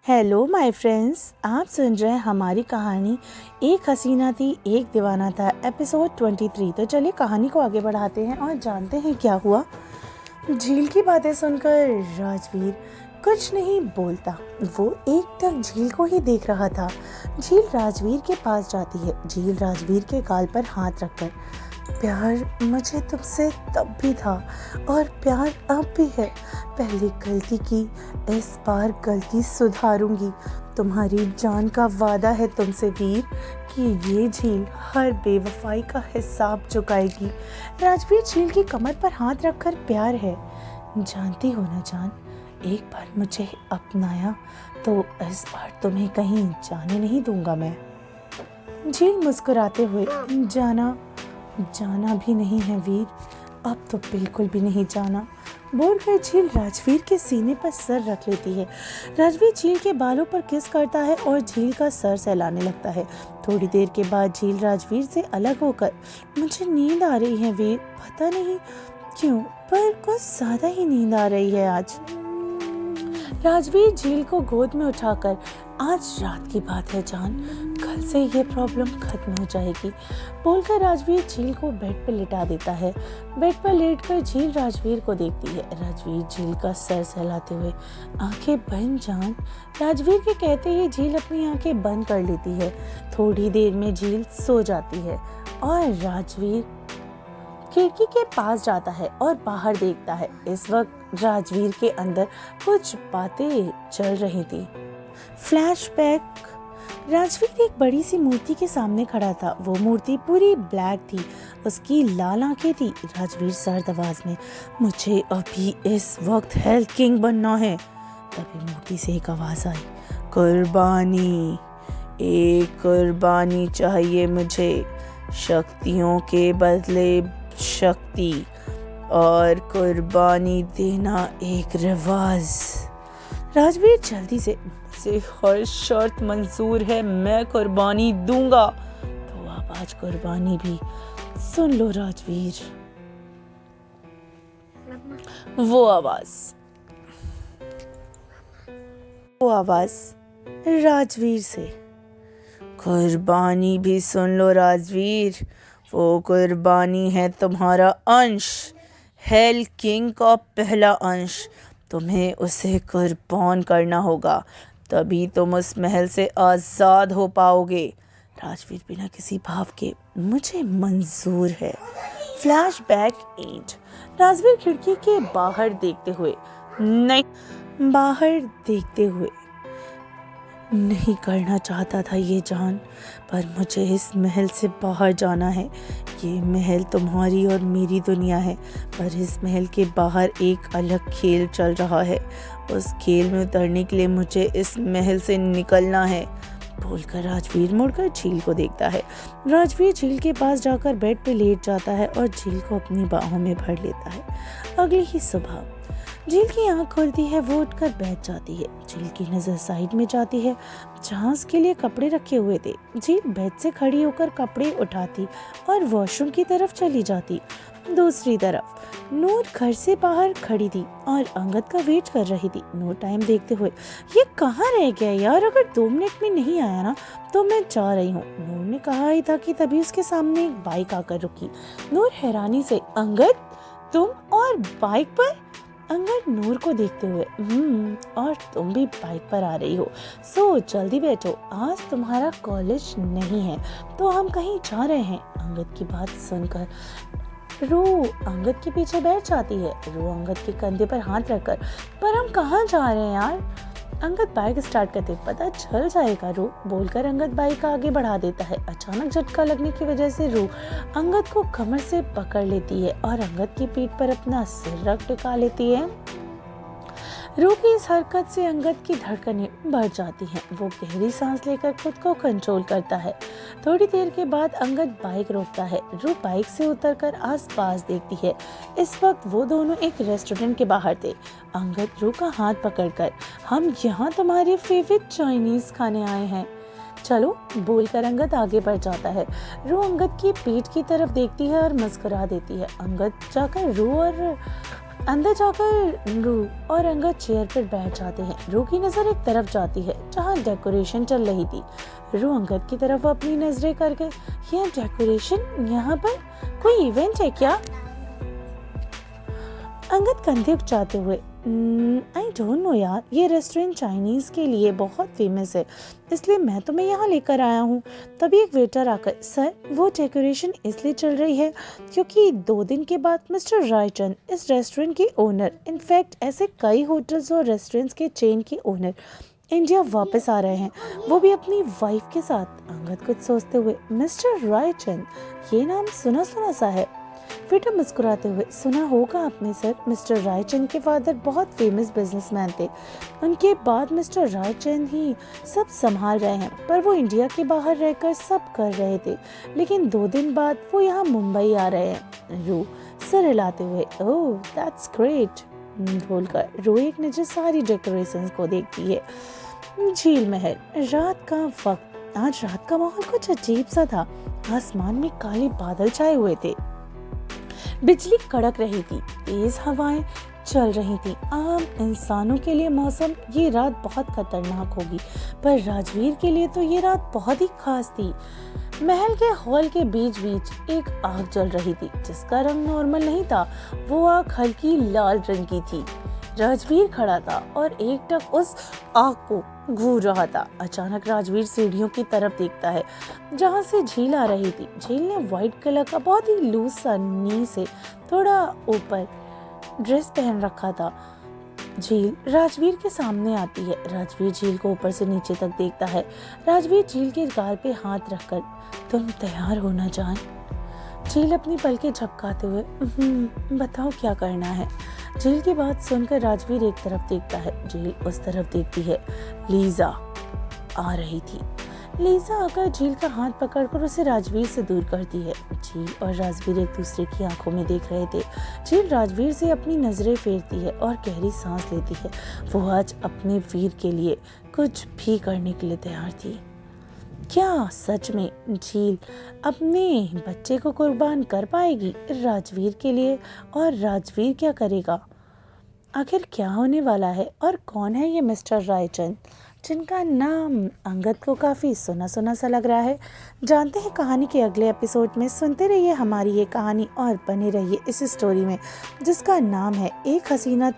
Hello my friends, आप सुन रहे हैं हमारी कहानी एक हसीना थी एक दीवाना था एपिसोड 23। तो चलिए कहानी को आगे बढ़ाते हैं और जानते हैं क्या हुआ। झील की बातें सुनकर राजवीर कुछ नहीं बोलता। वो एकटक झील को ही देख रहा था। झील राजवीर के पास जाती है। झील राजवीर के गाल पर हाथ रखकर, प्यार मुझे तुमसे तब भी था और प्यार अब भी है। पहली गलती की, इस बार गलती सुधारूंगी। तुम्हारी जान का वादा है तुमसे वीर कि ये झील हर बेवफाई का हिसाब चुकाएगी। राजवीर झील की कमर पर हाथ रखकर, प्यार है, जानती हो ना जान, एक बार मुझे अपनाया तो इस बार तुम्हें कहीं जाने नहीं दूंगा मैं। झील मुस्कुराते हुए, जाना भी नहीं है वीर, अब तो बिल्कुल भी नहीं जाना, बोलकर झील राजवीर के सीने पर सर रख लेती है। राजवीर झील के बालों पर किस करता है और झील का सर सहलाने लगता है। थोड़ी देर के बाद झील राजवीर से अलग होकर, मुझे नींद आ रही है वीर, पता नहीं क्यों पर कुछ ज्यादा ही नींद आ रही है आज। राजवीर झील को गोद में उठाकर, आज रात की बात है जान, कल से ये प्रॉब्लम खत्म हो जाएगी, बोलकर राजवीर झील को बेड पर लिटा देता है। बेड पर लेटकर झील राजवीर को देखती है। राजवीर झील का सर सहलाते हुए, आंखें बंद जान, राजवीर के कहते ही झील अपनी आंखें बंद कर लेती है। थोड़ी देर में झील सो जाती है और राजवीर खिड़की के पास जाता है और बाहर देखता है। इस वक्त राजवीर के अंदर कुछ बातें चल रही थी। फ्लैशबैक, राजवीर एक बड़ी सी मूर्ति के सामने खड़ा था। वो मूर्ति पूरी ब्लैक थी, उसकी लाल आंखें थी। राजवीर सर्द आवाज में, मुझे अभी इस वक्त हेल किंग बनना है। तभी मूर्ति से एक आवाज आई, कुर्बानी, एक कुर्बानी चाहिए मुझे, शक्तियों के बदले शक्ति, और कुर्बानी देना एक रिवाज। राजवीर जल्दी से हर शर्त मंजूर है, मैं कुर्बानी दूंगा। तो आप आज कुर्बानी भी सुन लो राजवीर। वो आवाज राजवीर से, कुर्बानी भी सुन लो राजवीर, वो कुर्बानी है तुम्हारा अंश, हेल किंग का पहला अंश, तुम्हें उसे कुर्बान करना होगा, तभी तुम उस महल से आज़ाद हो पाओगे। राजवीर बिना किसी भाव के, मुझे मंजूर है। फ्लैशबैक 8, राजवीर खिड़की के बाहर देखते हुए नहीं करना चाहता था ये जान, पर मुझे इस महल से बाहर जाना है। ये महल तुम्हारी और मेरी दुनिया है, पर इस महल के बाहर एक अलग खेल चल रहा है। उस खेल में उतरने के लिए मुझे इस महल से निकलना है, बोलकर राजवीर मुड़कर झील को देखता है। राजवीर झील के पास जाकर बेड पे लेट जाता है और झील को अपनी बाहों में भर लेता है। अगली ही सुबह झील की आंख खुलती है। वो उठकर बैठ जाती है। झील की नजर साइड में जाती है जहाँ उसके लिए कपड़े रखे हुए थे। झील बेड से खड़ी होकर कपड़े उठाती और वॉशरूम की तरफ चली जाती। दूसरी तरफ नूर घर से बाहर खड़ी थी और अंगद का वेट कर रही थी। नूर टाइम देखते हुए, ये कहाँ रह गया यार, अगर 2 मिनट में नहीं आया ना तो मैं जा रही हूँ। नूर ने कहा ही था कि तभी उसके सामने एक बाइक आकर रुकी। नूर हैरानी से, अंगद तुम और बाइक पर? अंगद नूर को देखते हुए, और तुम भी बाइक पर आ रही हो, सो जल्दी बैठो, आज तुम्हारा कॉलेज नहीं है तो हम कहीं जा रहे हैं। अंगद की बात सुनकर रू अंगद के पीछे बैठ जाती है। रू अंगद के कंधे पर हाथ रखकर, पर हम कहाँ जा रहे हैं यार? अंगद बाइक स्टार्ट करते, पता चल जाएगा रू, बोलकर अंगद बाइक आगे बढ़ा देता है। अचानक झटका लगने की वजह से रू अंगद को कमर से पकड़ लेती है और अंगद की पीठ पर अपना सिर रख टिका लेती है। रू की इस हरकत से अंगद की धड़कनें बढ़ जाती हैं। वो गहरी सांस लेकर खुद को कंट्रोल करता है। थोड़ी देर के बाद अंगद बाइक रोकता है। रू बाइक से उतरकर आसपास देखती है। इस वक्त वो दोनों एक रेस्टोरेंट के बाहर थे। अंगद रू का हाथ पकड़कर, हम यहाँ तुम्हारे फेवरेट चाइनीज खाने आए हैं, चलो, बोलकर अंगद आगे बढ़ जाता है। रू अंगद की पीठ की तरफ देखती है और मुस्कुरा देती है। अंगद जाकर रू और अंदर जाकर रू और अंगद चेयर पर बैठ जाते हैं। रू की नजर एक तरफ जाती है जहाँ डेकोरेशन चल रही थी। रू अंगद की तरफ अपनी नजरें करके, यह डेकोरेशन, यहाँ पर कोई इवेंट है क्या? अंगद कंधे उकसाते हुए, आई डोंट नो यार, ये रेस्टोरेंट चाइनीज के लिए बहुत फेमस है, इसलिए मैं तुम्हें यहाँ लेकर आया हूँ। तभी एक वेटर आकर, सर वो डेकोरेशन इसलिए चल रही है क्योंकि 2 दिन के बाद मिस्टर रायचंद, इस रेस्टोरेंट के ओनर, इनफैक्ट ऐसे कई होटल्स और रेस्टोरेंट्स के चेन के ओनर इंडिया वापस आ रहे हैं, वो भी अपनी वाइफ के साथ। अंगद कुछ सोचते हुए, मिस्टर रायचंद, ये नाम सुना सुना सा है। वेटर मुस्कुराते हुए, सुना होगा आपने सर, मिस्टर रायचंद के फादर बहुत फेमस बिजनेसमैन थे, उनके बाद मिस्टर रायचंद ही सब संभाल रहे हैं, पर वो इंडिया के बाहर रहकर सब कर रहे थे, लेकिन 2 दिन बाद वो यहाँ मुंबई आ रहे हैं। रू सर हिलाते हुए, ओह दैट्स ग्रेट बोलकर रू एक नजर सारी डेकोरेशंस को देखती है। झील महल, रात का वक्त, आज रात का माहौल कुछ अजीब सा था। आसमान में काले बादल छाए हुए थे, बिजली कड़क रही थी, तेज हवाएं चल रही थी। आम इंसानों के लिए मौसम ये रात बहुत खतरनाक होगी, पर राजवीर के लिए तो ये रात बहुत ही खास थी। महल के हॉल के बीच बीच एक आग जल रही थी, जिसका रंग नॉर्मल नहीं था, वो आग हल्की लाल रंग की थी। राजवीर खड़ा था और एकटक उस आग को घूर रहा था। अचानक राजवीर सीढ़ियों की तरफ देखता है जहां से झील आ रही थी। झील ने व्हाइट कलर का बहुत ही लूज सा नी से थोड़ा ऊपर ड्रेस पहन रखा था। झील राजवीर के सामने आती है। राजवीर झील को ऊपर से नीचे तक देखता है। राजवीर झील के गाल पे हाथ रखकर, तुम तैयार हो ना जान? झील अपनी पलकें झपकाते हुए, बताओ क्या करना है? झील की बात सुनकर राजवीर एक तरफ देखता है, झील उस तरफ देखती है। लीजा आ रही थी। लीजा आकर झील का हाथ पकड़कर उसे राजवीर से दूर करती है। झील और राजवीर एक दूसरे की आंखों में देख रहे थे। झील राजवीर से अपनी नजरें फेरती है और गहरी सांस लेती है। वो आज अपने वीर के लिए कुछ भी करने के लिए तैयार थी। क्या सच में झील अपने बच्चे को कुर्बान कर पाएगी राजवीर के लिए? और राजवीर क्या करेगा? आखिर क्या होने वाला है? और कौन है ये मिस्टर रायचंद, जिनका नाम अंगद को काफ़ी सुना सुना सा लग रहा है? जानते हैं कहानी के अगले एपिसोड में। सुनते रहिए हमारी ये कहानी और बने रहिए इस स्टोरी में, जिसका नाम है एक हसीना थी